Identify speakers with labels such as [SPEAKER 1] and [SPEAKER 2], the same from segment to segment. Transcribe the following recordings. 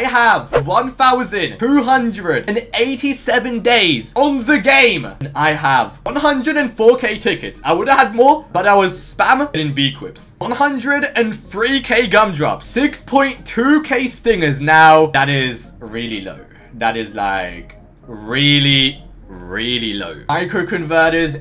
[SPEAKER 1] I have 1,287 days on the game. And I have 104k tickets. I would have had more, but I was spam in B-quips. 103k gumdrop. 6.2k stingers. Now, that is really low. That is like really low. Micro converters,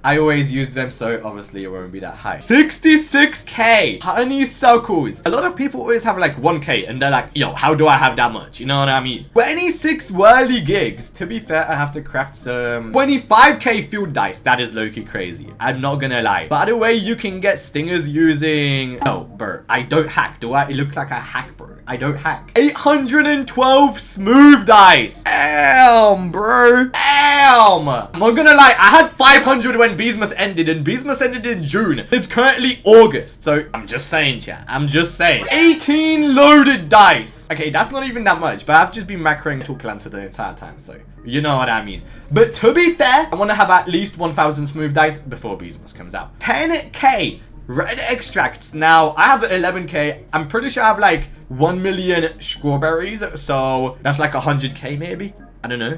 [SPEAKER 1] I always use them, so obviously it won't be that high. 66k honeysuckles. A lot of people always have like 1k and they're like, yo, how do I have that much? You know what I mean? 26 whirly gigs. To be fair, I have to craft some 25k field dice. That is low-key crazy. I'm not gonna lie. By the way, you can get stingers using... Oh, bro, I don't hack. Do I? It looks like I hack, bro. I don't hack. 812 smooth dice. Damn, bro. Damn. I'm not gonna lie. I had 500 when Beesmas ended, and Beesmas ended in June. It's currently August, so I'm just saying, chat. I'm just saying. 18 loaded dice. Okay, that's not even that much, but I've just been macroing Tool Planter the entire time, so you know what I mean. But to be fair, I want to have at least 1,000 smooth dice before Beesmas comes out. 10k red extracts. Now, I have 11k. I'm pretty sure I have like 1 million strawberries, so that's like 100k maybe. I don't know.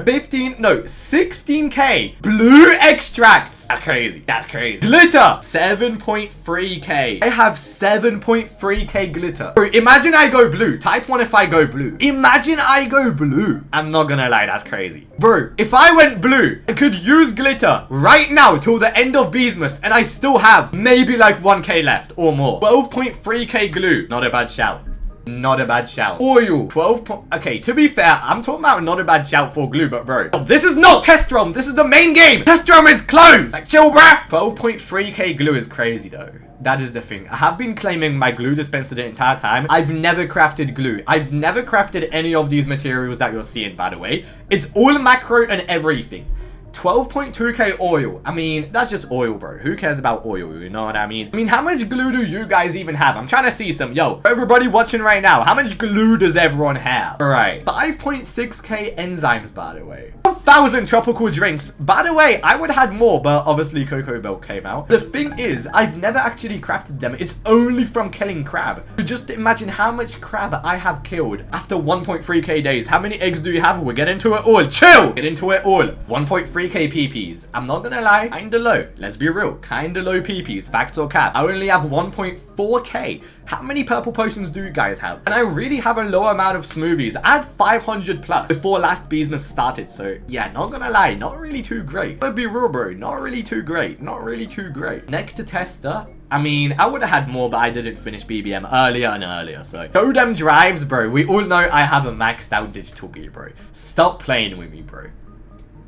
[SPEAKER 1] 16k blue extracts. That's crazy. That's crazy. Glitter, 7.3k. I have 7.3k glitter. Bro, imagine I go blue. Type 1 if I go blue. Imagine I go blue. I'm not gonna lie, that's crazy. Bro, if I went blue, I could use glitter right now till the end of Beesmas, and I still have maybe like 1k left or more. 12.3k glue. Not a bad shout. Not a bad shout. Oil, 12. Okay, to be fair, I'm talking about not a bad shout for glue, but bro, this is not test ROM. This is the main game. Test ROM is closed. Like, chill, bruh. 12.3k glue is crazy, though. That is the thing. I have been claiming my glue dispenser the entire time. I've never crafted glue. I've never crafted any of these materials that you're seeing, by the way. It's all macro and everything. 12.2k oil. I mean, that's just oil, bro. Who cares about oil? You know what I mean? How much glue do you guys even have? I'm trying to see some. Yo, everybody watching right now, how much glue does everyone have? All right. 5.6k enzymes, by the way. 1,000 tropical drinks. By the way, I would have had more, but obviously Cocoa Milk came out. The thing is, I've never actually crafted them. It's only from killing crab. So just imagine how much crab I have killed after 1.3k days. How many eggs do you have? We'll get into it all. Chill. Get into it all. 1.3k PPs. I'm not gonna lie, kinda low. Let's be real, kinda low PPs. Facts or cap. I only have 1.4k. How many purple potions do you guys have? And I really have a low amount of smoothies. I had 500 plus before last Beesmas started. So yeah, not gonna lie, not really too great. But be real, bro, not really too great. Not really too great. Nectar tester. I mean, I would have had more, but I didn't finish BBM earlier and earlier, so. Totem drives, bro. We all know I have a maxed out digital gear, bro. Stop playing with me, bro.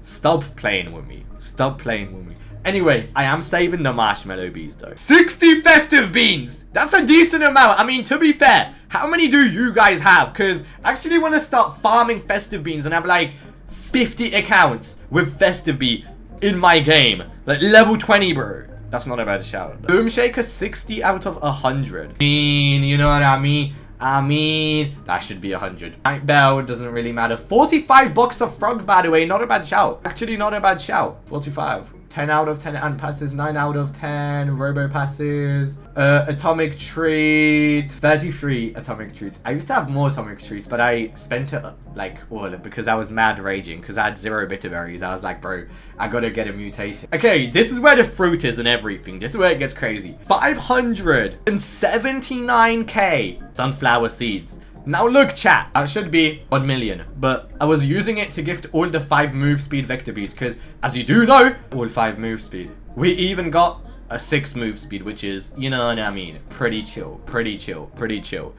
[SPEAKER 1] Stop playing with me. Stop playing with me. Anyway, I am saving the marshmallow bees, though. 60 festive beans! That's a decent amount. I mean, to be fair, how many do you guys have? Because I actually want to start farming festive beans and have, like, 50 accounts with festive bee in my game. Like, level 20, bro. That's not a bad shout. Boom Shaker, 60 out of 100. I mean, you know what I mean? That should be 100. Night Bell, doesn't really matter. 45 box of frogs, by the way. Not a bad shout. Actually, not a bad shout. 45. 10 out of 10 ant passes. 9 out of 10 robo passes. Atomic treat. 33 atomic treats. I used to have more atomic treats, but I spent it like all because I was mad raging because I had 0 bitterberries. I was like, bro, I gotta get a mutation. Okay, this is where the fruit is and everything. This is where it gets crazy. 579k sunflower seeds. Now look, chat, that should be 1 million, but I was using it to gift all the 5 move speed vector beads because, as you do know, all 5 move speed. We even got a 6 move speed, which is, you know what I mean, pretty chill, pretty chill, pretty chill.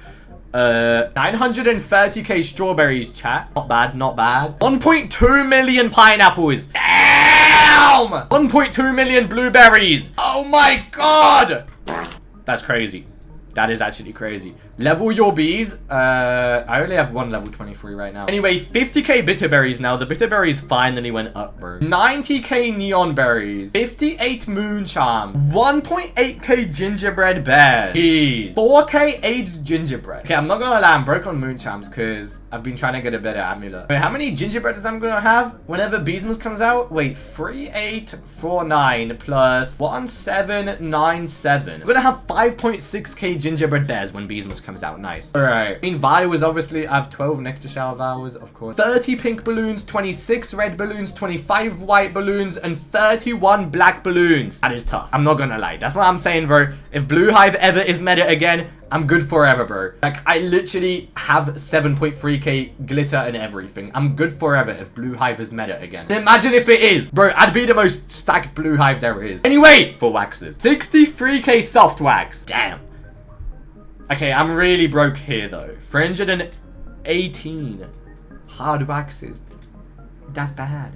[SPEAKER 1] 930k strawberries, chat. Not bad, not bad. 1.2 million pineapples. Damn! 1.2 million blueberries. Oh my god! That's crazy. That is actually crazy. Level your bees. I only have 1 level 23 right now. Anyway, 50k bitterberries now. The bitterberries finally went up, bro. 90k neon berries. 58 moon charm. 1.8k gingerbread bears. Jeez. 4k aged gingerbread. Okay, I'm not gonna lie. I'm broke on moon charms because I've been trying to get a better amulet. Wait, how many gingerbreads I'm gonna have whenever Beesmas comes out? Wait, 3849 plus 1797. I'm gonna have 5.6k gingerbread bears when Beesmas comes out. Nice. Alright. I mean, Vials, obviously. I have 12 nectar shower Vials, of course. 30 pink balloons, 26 red balloons, 25 white balloons, and 31 black balloons. That is tough. I'm not gonna lie. That's what I'm saying, bro. If Blue Hive ever is meta again, I'm good forever, bro. Like, I literally have 7.3k glitter and everything. I'm good forever if Blue Hive is meta again. Imagine if it is. Bro, I'd be the most stacked Blue Hive there is. Anyway, for waxes. 63k soft wax. Damn. Okay, I'm really broke here, though. 318 hard waxes. That's bad.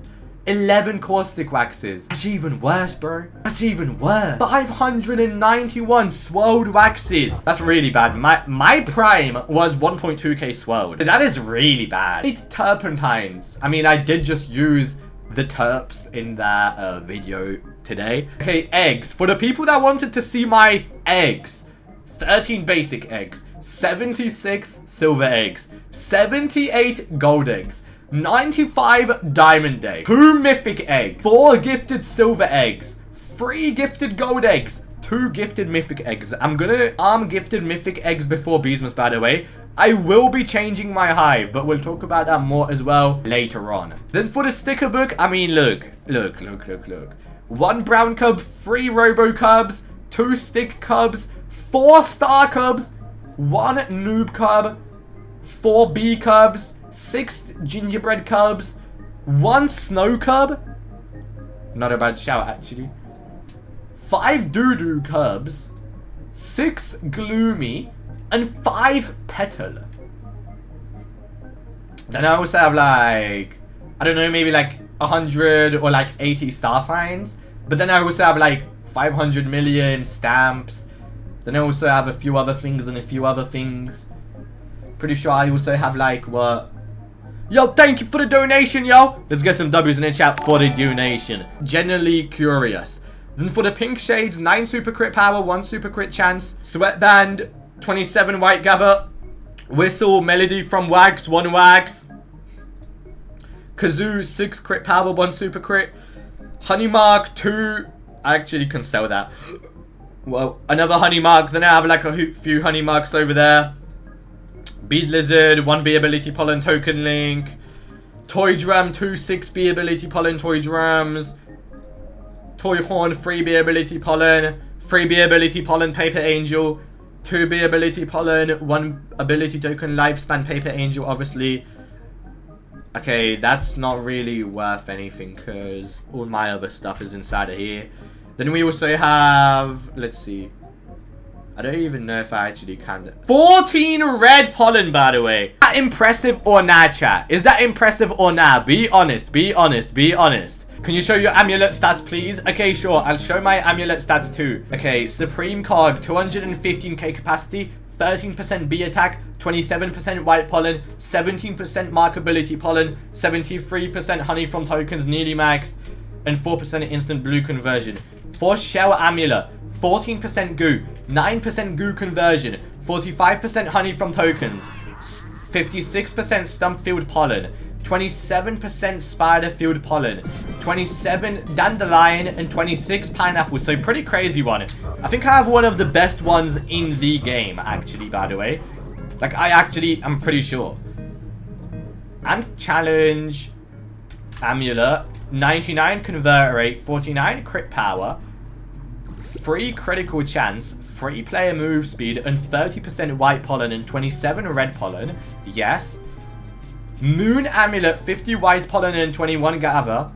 [SPEAKER 1] 11 caustic waxes. That's even worse, bro. That's even worse. 591 swirled waxes. That's really bad. My prime was 1.2k swirled. That is really bad. 8 turpentines. I mean, I did just use the terps in that video today. Okay, eggs. For the people that wanted to see my eggs. 13 basic eggs. 76 silver eggs. 78 gold eggs. 95 diamond eggs, 2 mythic eggs, 4 gifted silver eggs, 3 gifted gold eggs, 2 gifted mythic eggs. I'm gonna arm gifted mythic eggs before Beesmas, by the way. I will be changing my hive, but we'll talk about that more as well later on. Then for the sticker book, I mean, look. 1 brown cub, 3 robo cubs, 2 stick cubs, 4 star cubs, 1 noob cub, 4 bee cubs, 6 gingerbread cubs, 1 snow cub, not a bad shout actually, 5 doo-doo cubs, 6 gloomy, and 5 petal. Then I also have like, I don't know, maybe like 100 or like 80 star signs, but then I also have like 500 million stamps. Then I also have a few other things and a few other things. Pretty sure I also have like what. Yo, thank you for the donation, yo. Let's get some W's in the chat for the donation. Generally curious. Then for the pink shades, 9 super crit power, 1 super crit chance. Sweatband, 27 white gather. Whistle, melody from wax, 1 wax. Kazoo, 6 crit power, 1 super crit. Honey mark, 2. I actually can sell that. Well, another honey mark. Then I have like a few honey marks over there. Bead Lizard, 1 B ability pollen token link. Toy Drum, 2 6 B ability pollen toy drums. Toy Horn, 3 B ability pollen. 3 B ability pollen paper angel. 2 B ability pollen. 1 ability token lifespan paper angel, obviously. Okay, that's not really worth anything because all my other stuff is inside of here. Then we also have, let's see. I don't even know if I actually can. 14 red pollen, by the way. Is that impressive or not, chat? Is that impressive or not? Be honest, be honest, be honest. Can you show your amulet stats, please? Okay, sure. I'll show my amulet stats too. Okay, Supreme Cog, 215k capacity, 13% B attack, 27% white pollen, 17% markability pollen, 73% honey from tokens, nearly maxed, and 4% instant blue conversion. For Shell Amulet, 14% goo, 9% goo conversion, 45% honey from tokens, 56% stump field pollen, 27% spider field pollen, 27 dandelion, and 26 pineapple. So pretty crazy one. I think I have one of the best ones in the game, actually, by the way. Like, I'm pretty sure. And challenge amulet, 99 convert rate, 49 crit power, 3 critical chance, 3 player move speed, and 30% white pollen and 27 red pollen. Yes. Moon Amulet, 50 white pollen and 21 gather.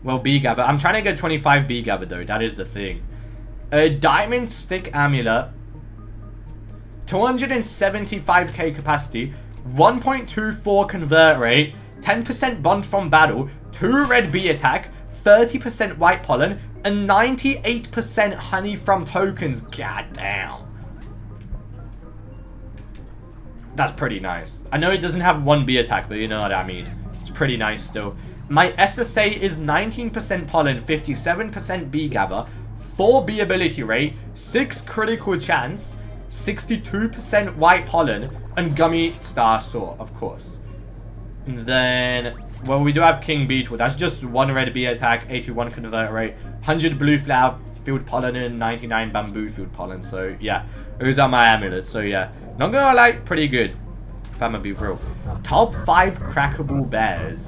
[SPEAKER 1] Well, bee gather. I'm trying to get 25 bee gather though. That is the thing. A Diamond Stick Amulet, 275k capacity, 1.24 convert rate, 10% bond from battle, 2 red bee attack, 30% white pollen, and 98% honey from tokens. God damn. That's pretty nice. I know it doesn't have 1 bee attack, but you know what I mean. It's pretty nice still. My SSA is 19% pollen, 57% bee gather, 4 bee ability rate, 6 critical chance, 62% white pollen, and gummy star saw, of course. And then, well, we do have King Beetle. That's just 1 red bee attack, 81 convert rate, 100 blue flower, field pollen and 99 bamboo field pollen. So yeah, those are my amulets. So yeah, not gonna lie, pretty good. If I'm gonna be real. Top 5 crackable bears.